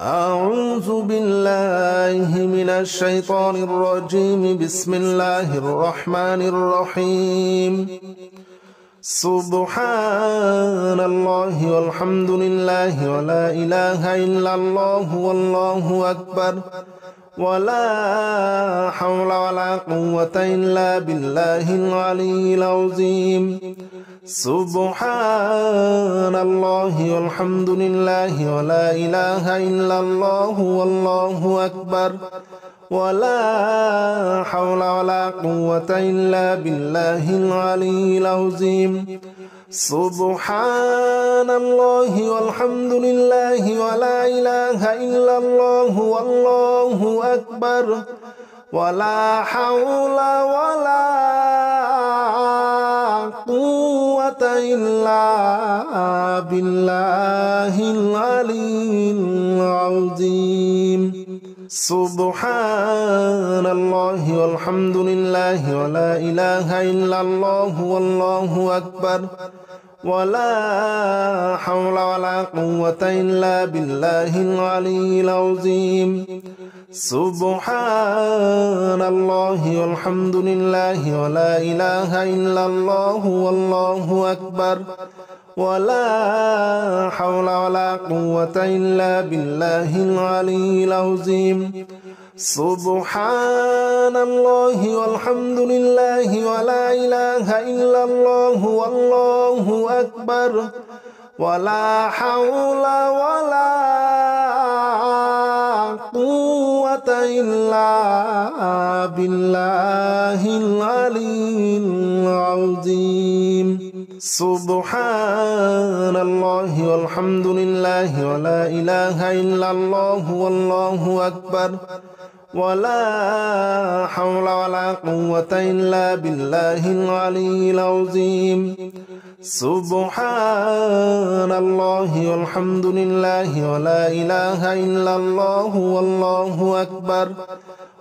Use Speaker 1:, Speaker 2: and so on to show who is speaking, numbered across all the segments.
Speaker 1: أعوذ بالله من الشيطان الرجيم. بسم الله الرحمن الرحيم. سبحان الله والحمد لله ولا إله إلا الله والله أكبر ولا حول ولا قوة إلا بالله العلي العظيم. سبحان الله والحمد لله ولا إله إلا الله والله أكبر ولا حول ولا قوة إلا بالله العلي العظيم. سبحان الله والحمد لله ولا إله إلا الله والله أكبر ولا حول ولا قوة إلا بالله العلي العظيم. سبحان الله والحمد لله ولا إله إلا الله والله أكبر ولا حول ولا قوة إلا بالله العلي العظيم. سبحان الله والحمد لله ولا إله إلا الله والله أكبر ولا حول ولا قوة إلا بالله العلي العظيم. سبحان الله والحمد لله ولا إله إلا الله والله أكبر ولا حول ولا قوة إلا بالله العلي العظيم. سبحان الله والحمد لله ولا إله إلا الله والله أكبر ولا حول ولا قوة إلا بالله العلي العظيم. سبحان الله والحمد لله ولا إله إلا الله والله أكبر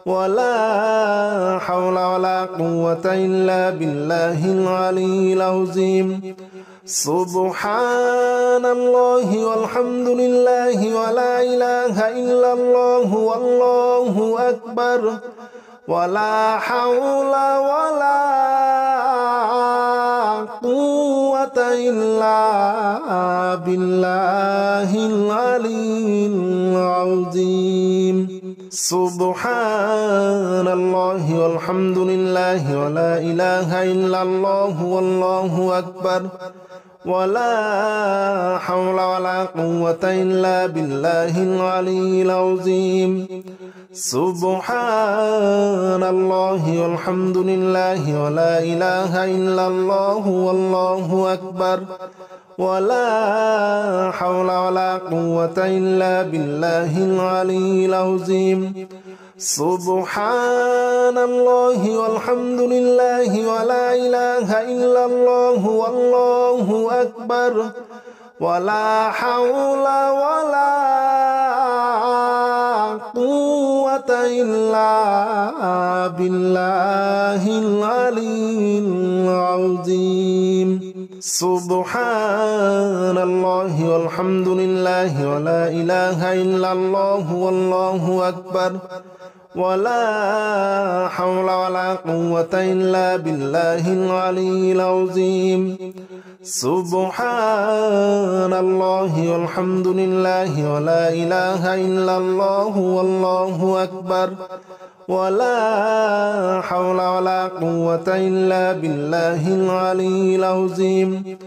Speaker 1: ولا حول ولا قوة إلا بالله العلي العظيم. سبحان الله والحمد لله ولا إله إلا الله والله أكبر ولا حول ولا قوة إلا بالله العلي العظيم. سبحان الله والحمد لله ولا إله إلا الله والله أكبر ولا حول ولا قوة إلا بالله العلي العظيم. سبحان الله والحمد لله ولا إله إلا الله والله أكبر ولا حول ولا قوة إلا بالله العلي العظيم. سبحان الله والحمد لله ولا إله إلا الله والله أكبر ولا حول ولا قوة إلا بالله العلي العظيم. سبحان الله والحمد لله ولا إله إلا الله والله أكبر ولا حول ولا قوة إلا بالله العلي العظيم. سبحان الله والحمد لله ولا إله إلا الله والله أكبر ولا حول ولا قوة إلا بالله العلي العظيم.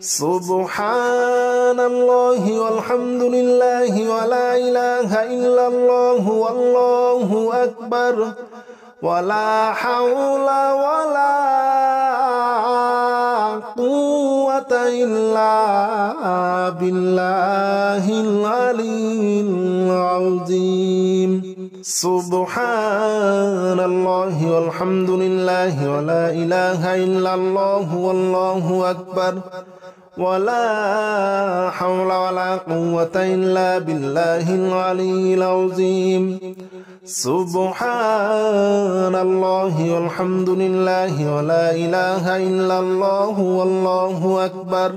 Speaker 1: سبحان الله والحمد لله ولا إله إلا الله والله أكبر ولا حول ولا قوة إلا بالله العلي العظيم. سبحان الله والحمد لله ولا إله إلا الله والله أكبر ولا حول ولا قوة إلا بالله العلي العظيم. سبحان الله والحمد لله ولا إله إلا الله والله أكبر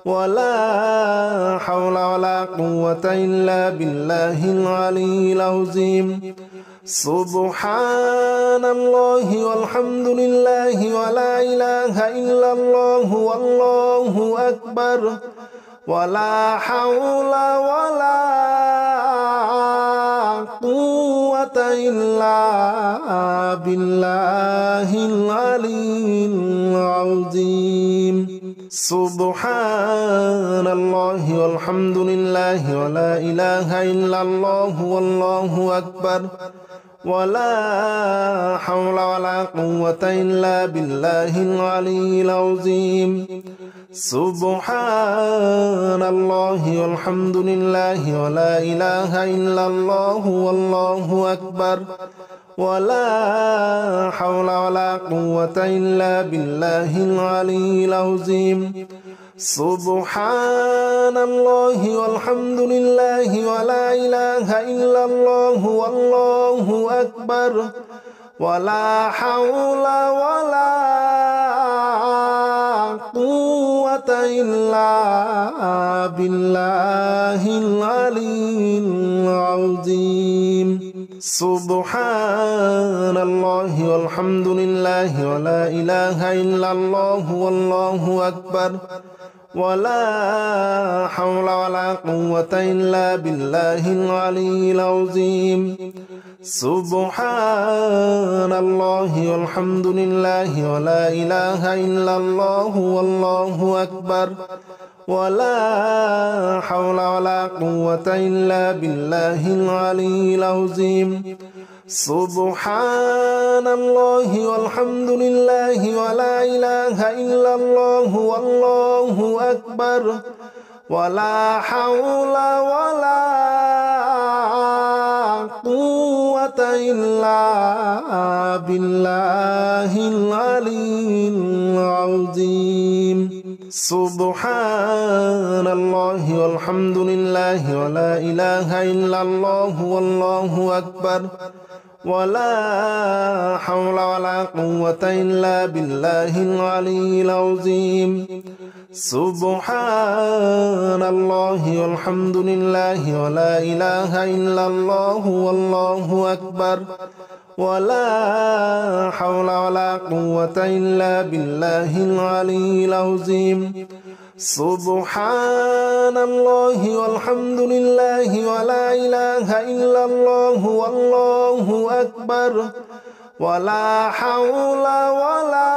Speaker 1: ولا حول ولا قوة إلا بالله العلي العظيم سبحان الله والحمد لله ولا إله إلا الله والله أكبر ولا حول ولا قوة إلا بالله العلي العظيم سبحان الله والحمد لله ولا إله إلا الله والله أكبر ولا حول ولا قوة إلا بالله العلي العظيم سبحان الله والحمد لله ولا إله إلا الله والله أكبر ولا حول ولا قوة إلا بالله العلي العظيم سبحان الله والحمد لله ولا إله إلا الله والله أكبر ولا حول ولا قوة إلا بالله العلي العظيم سبحان الله والحمد لله ولا إله إلا الله والله أكبر ولا حول ولا قوة إلا بالله العلي العظيم سبحان الله والحمد لله ولا إله إلا الله والله أكبر ولا حول ولا قوة إلا بالله العلي العظيم سبحان الله والحمد لله ولا إله إلا الله والله أكبر ولا حول ولا قوة إلا بالله العلي العظيم سبحان الله والحمد لله ولا إله إلا الله والله أكبر ولا حول ولا قوة إلا بالله العلي العظيم سبحان الله والحمد لله ولا إله إلا الله والله أكبر ولا حول ولا قوة إلا بالله العلي العظيم سبحان الله والحمد لله ولا إله إلا الله والله أكبر ولا حول ولا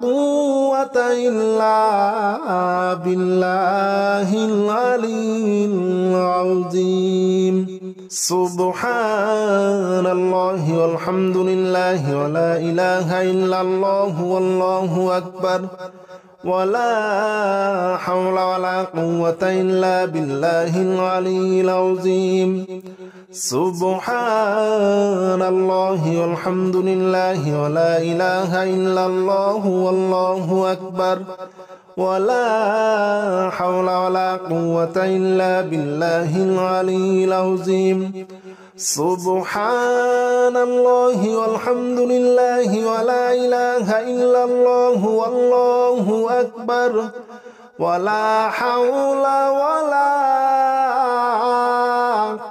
Speaker 1: قوة إلا بالله العلي العظيم سبحان الله والحمد لله ولا إله إلا الله والله أكبر ولا حول ولا قوة إلا بالله العلي العظيم سبحان الله والحمد لله ولا إله إلا الله والله أكبر ولا حول ولا قوة إلا بالله العلي العظيم سبحان الله والحمد لله ولا إله إلا الله والله أكبر ولا حول ولا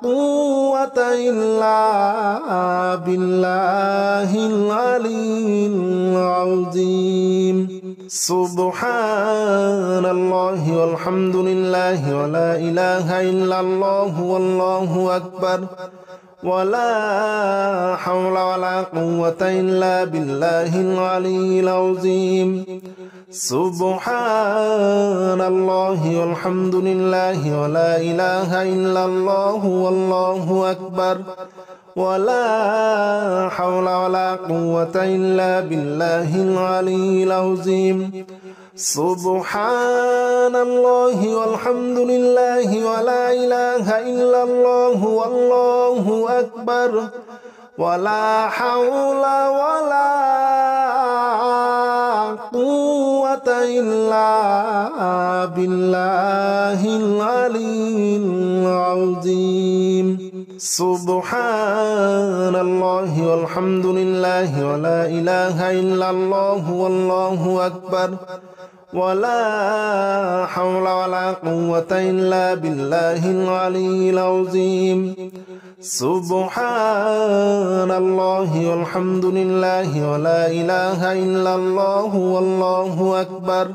Speaker 1: قوة إلا بالله العلي العظيم سبحان الله والحمد لله ولا إله إلا الله والله أكبر ولا حول ولا قوة إلا بالله العلي العظيم سبحان الله والحمد لله ولا إله إلا الله والله أكبر ولا حول ولا قوة إلا بالله العلي العظيم سبحان الله والحمد لله ولا إله إلا الله والله أكبر ولا حول ولا قوة إلا بالله العلي العظيم سبحان الله والحمد لله ولا إله إلا الله والله أكبر ولا حول ولا قوة إلا بالله العلي العظيم سبحان الله والحمد لله ولا إله إلا الله والله أكبر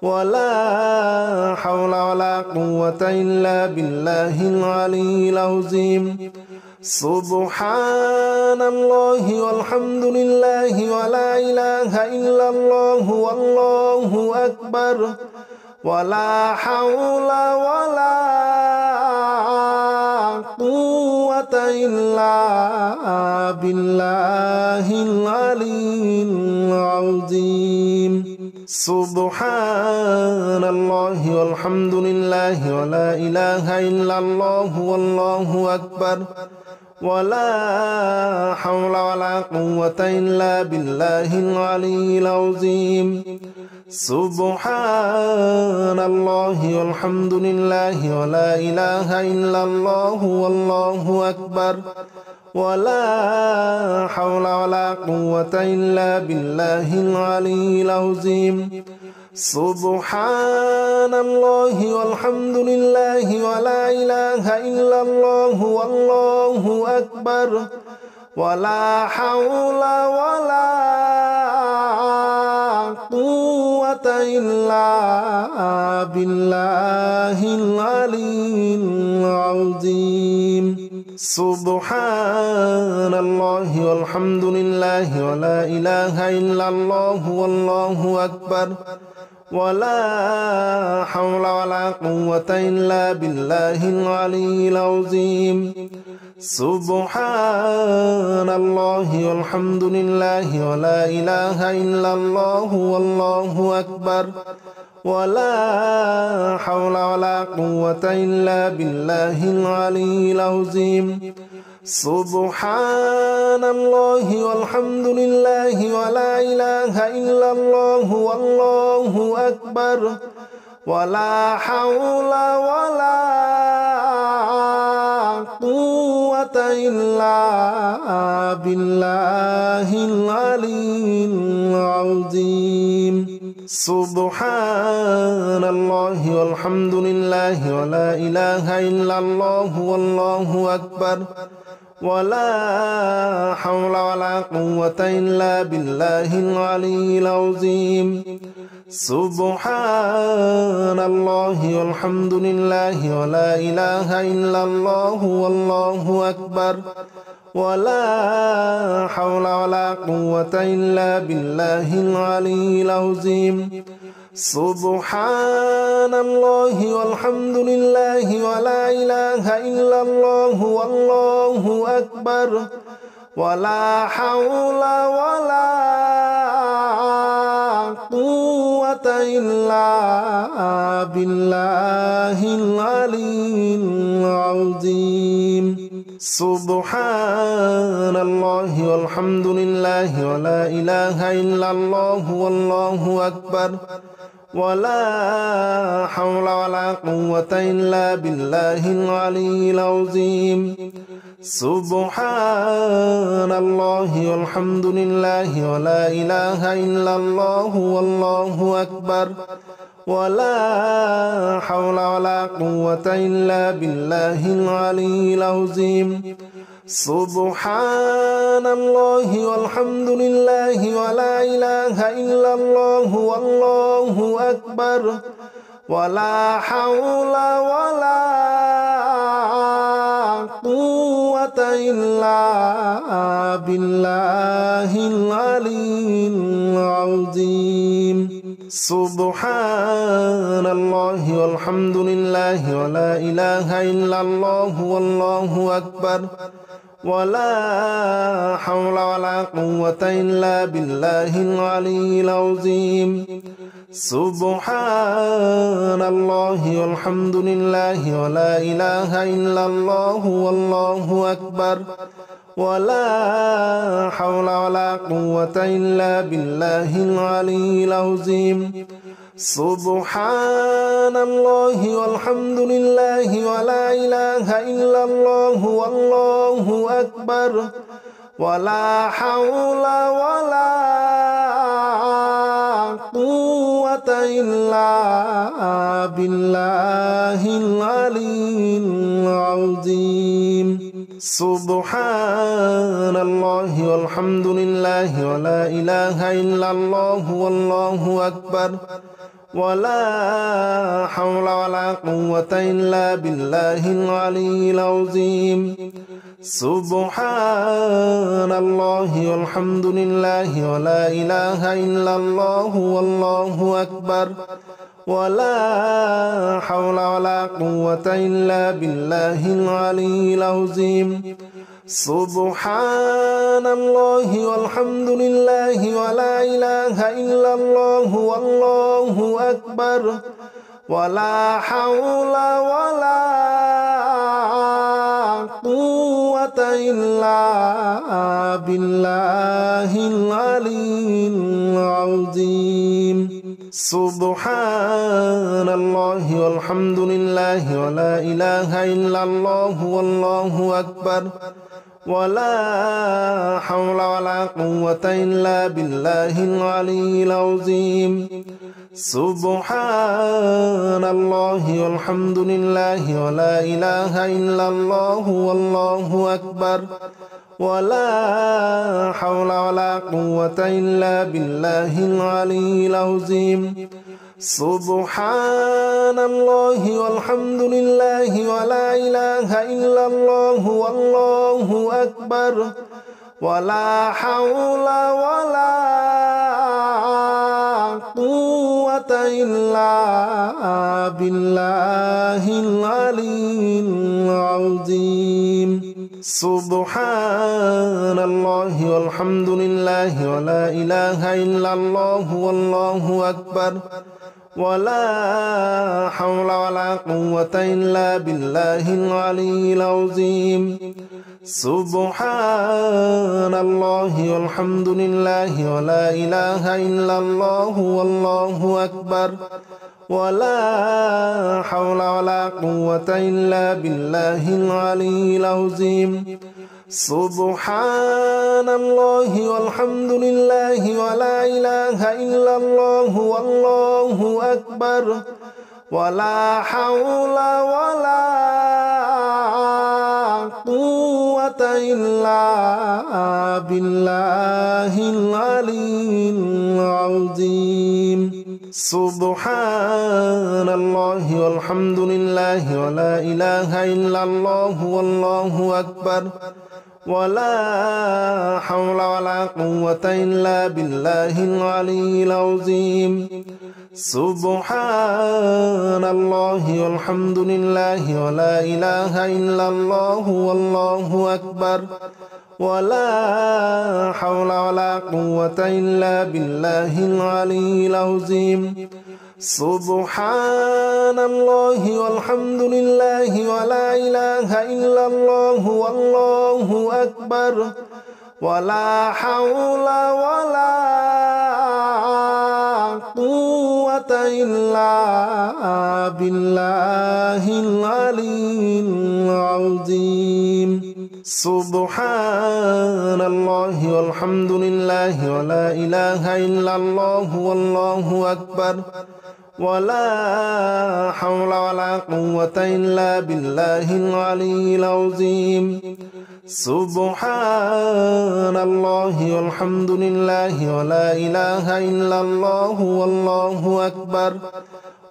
Speaker 1: ولا حول ولا قوة إلا بالله العلي العظيم سبحان الله والحمد لله ولا إله إلا الله والله أكبر ولا حول ولا قوة إلا بالله العلي العظيم سبحان الله والحمد لله ولا إله إلا الله والله أكبر ولا حول ولا قوة إلا بالله العلي العظيم سبحان الله والحمد لله ولا إله إلا الله والله أكبر ولا حول ولا قوة إلا بالله العلي العظيم سبحان الله والحمد لله ولا إله إلا الله والله أكبر ولا حول ولا قوة إلا بالله العلي العظيم سبحان الله والحمد لله ولا إله إلا الله والله أكبر ولا حول ولا قوة إلا بالله العلي العظيم سبحان الله والحمد لله ولا إله إلا الله والله أكبر ولا حول ولا قوة إلا بالله العلي العظيم سبحان الله والحمد لله ولا إله إلا الله والله أكبر ولا حول ولا قوة إلا بالله العلي العظيم سبحان الله والحمد لله ولا إله إلا الله والله أكبر ولا حول ولا قوة إلا بالله العلي العظيم سبحان الله والحمد لله ولا إله إلا الله والله أكبر ولا حول ولا قوة إلا بالله العلي العظيم سبحان الله والحمد لله ولا إله إلا الله والله أكبر ولا حول ولا قوة إلا بالله العلي العظيم سبحان الله والحمد لله ولا إله إلا الله والله أكبر ولا حول ولا قوة إلا بالله العلي العظيم سبحان الله والحمد لله ولا إله إلا الله والله أكبر ولا حول ولا قوة إلا بالله العلي العظيم سبحان الله والحمد لله ولا إله إلا الله والله أكبر ولا حول ولا قوة إلا بالله العلي العظيم سبحان الله والحمد لله ولا إله إلا الله والله أكبر ولا حول ولا قوة إلا بالله العلي العظيم سبحان الله والحمد لله ولا إله إلا الله والله أكبر ولا حول ولا قوة إلا بالله العلي العظيم سبحان الله والحمد لله ولا إله إلا الله والله أكبر ولا حول ولا قوة قوة إلا بالله العلي العظيم سبحان الله والحمد لله ولا إله إلا الله والله أكبر ولا حول ولا قوة إلا بالله العلي العظيم سبحان الله والحمد لله ولا إله إلا الله والله أكبر ولا حول ولا قوة إلا بالله العلي العظيم سبحان الله والحمد لله ولا إله إلا الله والله أكبر ولا حول ولا قوة إلا بالله العلي العظيم سبحان الله والحمد لله ولا إله إلا الله والله أكبر ولا حول ولا قوة إلا بالله العلي العظيم سبحان الله والحمد لله ولا إله إلا الله والله أكبر ولا حول ولا قوة إلا بالله العلي العظيم سبحان الله والحمد لله ولا إله إلا الله والله أكبر ولا حول ولا قوة إلا بالله العلي العظيم سبحان الله والحمد لله ولا إله إلا الله والله أكبر ولا حول ولا قوة إلا بالله العلي العظيم سبحان الله والحمد لله ولا إله إلا الله والله أكبر ولا حول ولا قوة إلا بالله العلي العظيم سبحان الله والحمد لله ولا إله إلا الله والله أكبر ولا حول ولا قوة إلا بالله العلي العظيم سبحان الله والحمد لله ولا إله إلا الله والله أكبر ولا حول ولا قوة إلا بالله العلي العظيم سبحان الله والحمد لله ولا إله إلا الله والله أكبر ولا حول ولا قوة إلا بالله العلي العظيم سبحان الله والحمد لله ولا إله إلا الله والله أكبر ولا حول ولا قوة إلا بالله العلي العظيم سبحان الله والحمد لله ولا إله إلا الله والله أكبر ولا حول ولا قوة إلا بالله العلي العظيم سبحان الله والحمد لله ولا إله إلا الله والله أكبر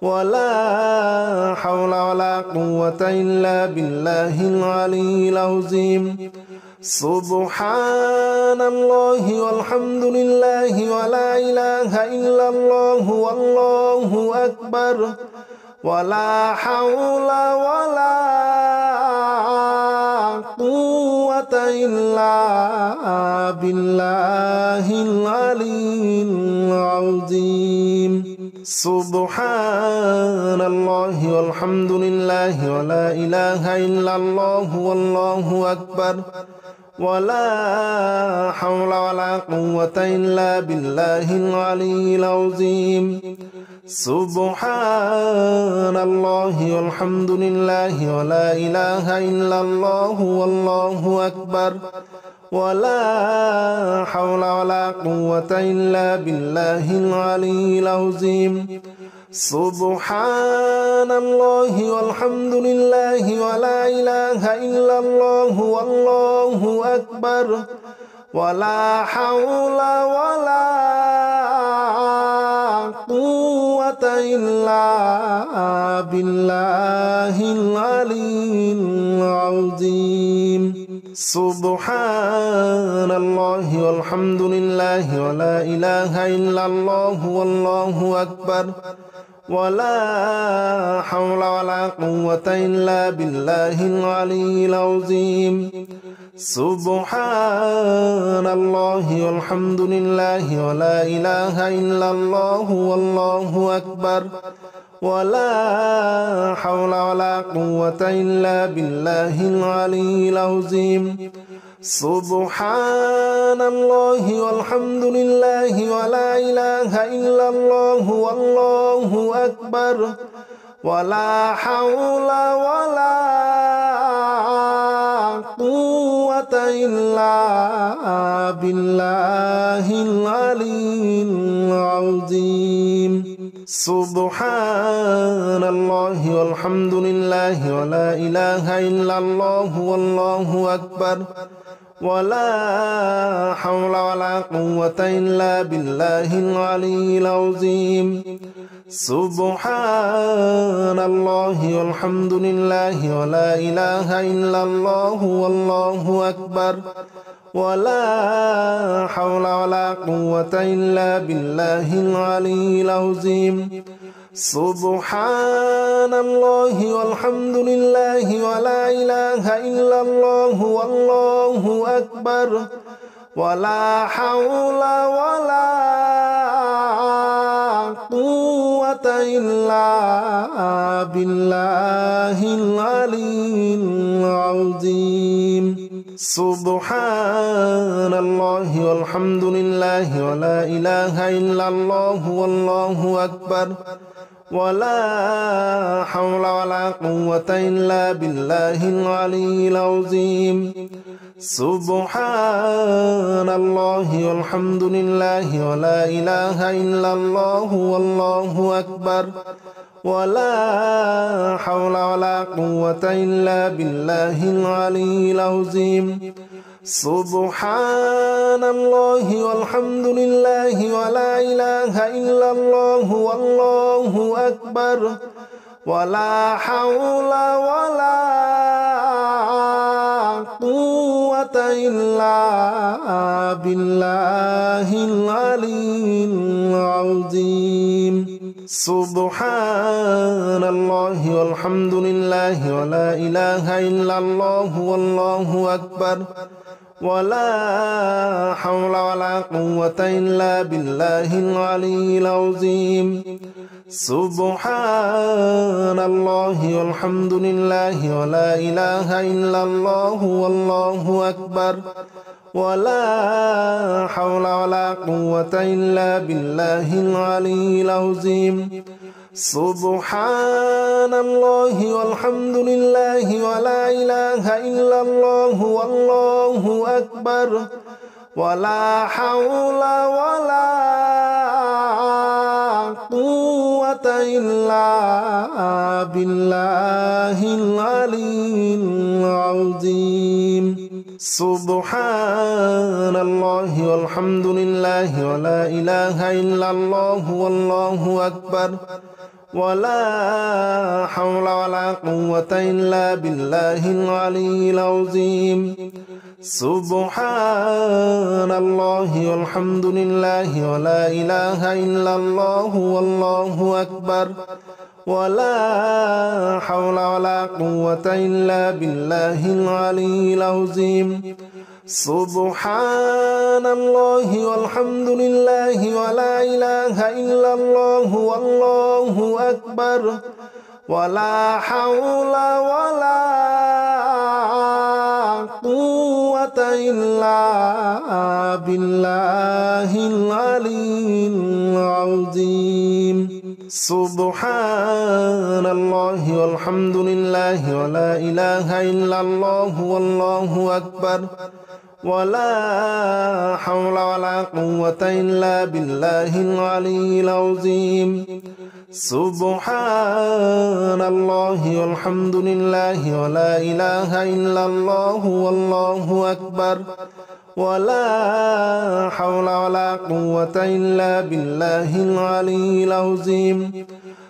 Speaker 1: ولا حول ولا قوة إلا بالله العلي العظيم سبحان الله والحمد لله ولا إله إلا الله والله أكبر ولا حول ولا قوة إلا بالله العلي العظيم سبحان الله والحمد لله ولا إله إلا الله والله أكبر ولا حول ولا قوة إلا بالله العلي العظيم سبحان الله والحمد لله ولا إله إلا الله والله أكبر ولا حول ولا قوة إلا بالله العلي العظيم سبحان الله والحمد لله ولا إله إلا الله والله أكبر ولا حول ولا قوة إلا بالله العلي العظيم سبحان الله والحمد لله ولا إله إلا الله والله أكبر ولا حول ولا قوة إلا بالله العلي العظيم سبحان الله والحمد لله ولا إله إلا الله والله أكبر ولا حول ولا قوة إلا بالله العلي العظيم سبحان الله والحمد لله ولا إله إلا الله والله أكبر ولا حول ولا قوة إلا بالله العلي العظيم سبحان الله والحمد لله ولا إله إلا الله والله أكبر ولا حول ولا قوة إلا بالله العلي العظيم سبحان الله والحمد لله ولا إله إلا الله والله أكبر ولا حول ولا قوة إلا بالله العلي العظيم سبحان الله والحمد لله ولا إله إلا الله والله أكبر ولا حول ولا قوة إلا بالله العلي العظيم سبحان الله والحمد لله ولا إله إلا الله والله أكبر ولا حول ولا قوة إلا بالله العلي العظيم سبحان الله والحمد لله ولا إله إلا الله والله أكبر ولا حول ولا قوة إلا بالله العلي العظيم سبحان الله والحمد لله ولا إله إلا الله والله أكبر ولا حول ولا قوة إلا بالله العلي العظيم سبحان الله والحمد لله ولا إله إلا الله والله أكبر ولا حول ولا قوة إلا بالله العلي العظيم سبحان الله والحمد لله ولا إله إلا الله والله أكبر ولا حول ولا قوة إلا بالله العلي العظيم سبحان الله والحمد لله ولا إله إلا الله والله أكبر ولا حول ولا قوة إلا بالله العلي العظيم سبحان الله والحمد لله ولا إله إلا الله والله أكبر ولا حول ولا قوة إلا بالله العلي العظيم سبحان الله والحمد لله ولا إله إلا الله والله أكبر ولا حول ولا قوة إلا بالله العلي العظيم سبحان الله والحمد لله ولا إله إلا الله والله أكبر ولا حول ولا قوة إلا بالله العلي العظيم سبحان الله والحمد لله ولا إله إلا الله والله أكبر ولا حول ولا قوة إلا بالله العلي العظيم سبحان الله والحمد لله ولا إله إلا الله والله أكبر ولا حول ولا قوة إلا بالله العلي العظيم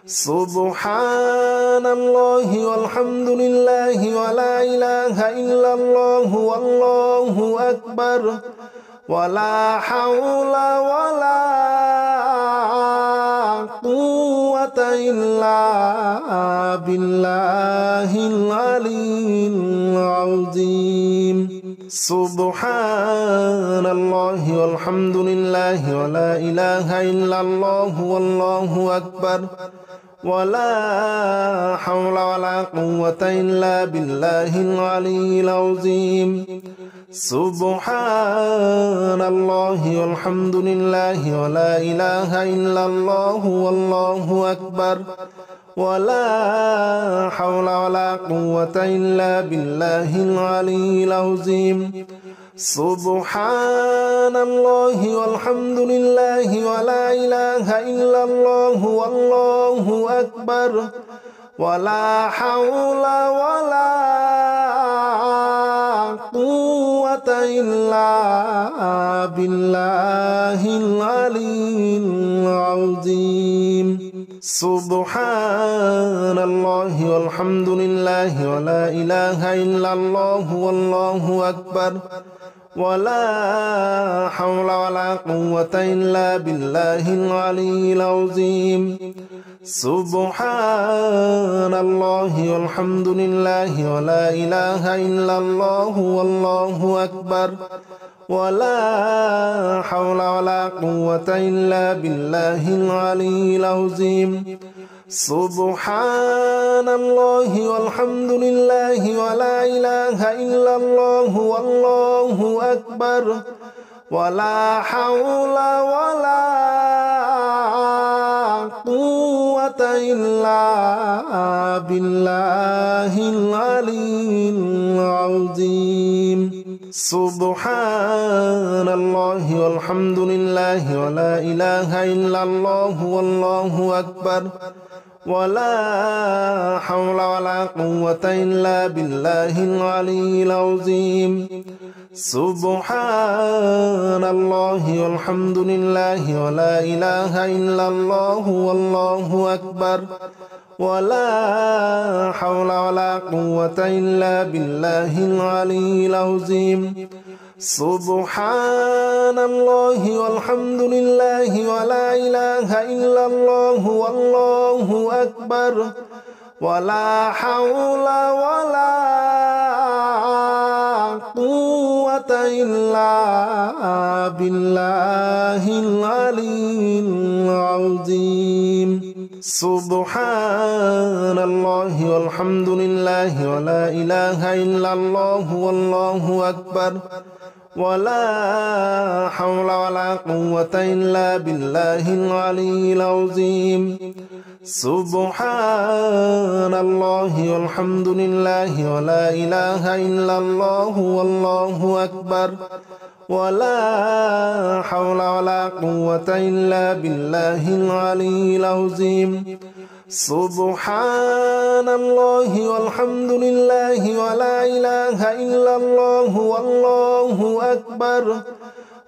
Speaker 1: سبحان الله والحمد لله ولا إله إلا الله والله أكبر ولا حول ولا قوة إلا بالله العلي العظيم سبحان الله والحمد لله ولا إله إلا الله والله أكبر ولا حول ولا قوة إلا بالله العلي العظيم سبحان الله والحمد لله ولا إله إلا الله والله أكبر ولا حول ولا قوة إلا بالله العلي العظيم سبحان الله والحمد لله ولا إله إلا الله والله أكبر ولا حول ولا قوة إلا بالله العلي العظيم سبحان الله والحمد لله ولا إله إلا الله والله أكبر ولا حول ولا قوة إلا بالله العلي العظيم سبحان الله والحمد لله ولا إله إلا الله والله أكبر ولا حول ولا قوة إلا بالله العلي العظيم سبحان الله والحمد لله ولا إله إلا الله والله أكبر ولا حول ولا قوة إلا بالله العلي العظيم سبحان الله والحمد لله ولا إله إلا الله والله أكبر ولا حول ولا قوة إلا بالله العلي العظيم سبحان الله والحمد لله ولا إله إلا الله والله أكبر ولا حول ولا قوة إلا بالله العلي العظيم سبحان الله والحمد لله ولا إله إلا الله والله أكبر ولا حول ولا قوة إلا بالله العلي العظيم سبحان الله والحمد لله ولا إله إلا الله والله أكبر ولا حول ولا قوة إلا بالله العلي العظيم سبحان الله والحمد لله ولا إله إلا الله والله أكبر ولا حول ولا قوة إلا بالله العلي العظيم سبحان الله والحمد لله ولا إله إلا الله والله أكبر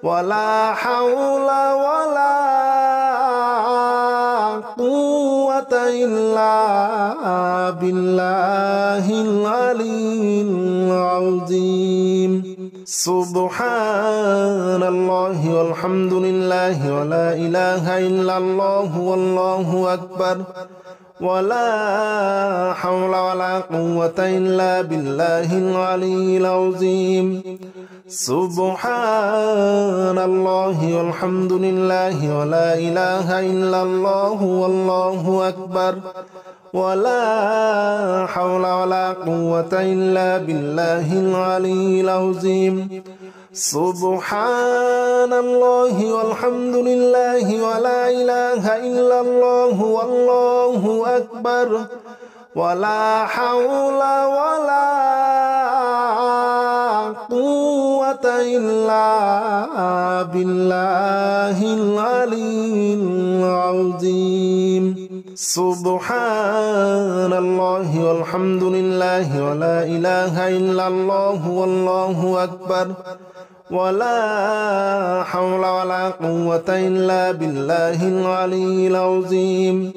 Speaker 1: ولا حول ولا قوة إلا بالله العلي العظيم سبحان الله والحمد لله ولا إله إلا الله والله أكبر ولا حول ولا قوة إلا بالله العلي العظيم سبحان الله والحمد لله ولا إله إلا الله والله أكبر ولا حول ولا قوة إلا بالله العلي العظيم سبحان الله والحمد لله ولا إله إلا الله والله أكبر ولا حول ولا قوة إلا بالله العلي العظيم سبحان الله والحمد لله ولا إله إلا الله والله أكبر ولا حول ولا قوة إلا بالله العلي العظيم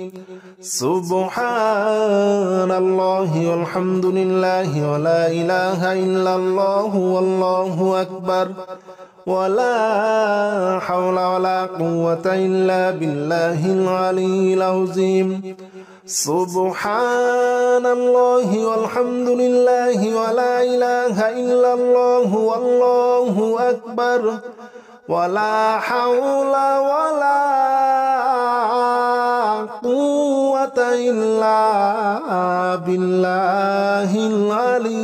Speaker 1: سبحان الله والحمد لله ولا إله إلا الله والله أكبر ولا حول ولا قوة إلا بالله العلي العظيم سبحان الله والحمد لله ولا إله إلا الله والله أكبر ولا حول ولا قوة إلا بالله العلي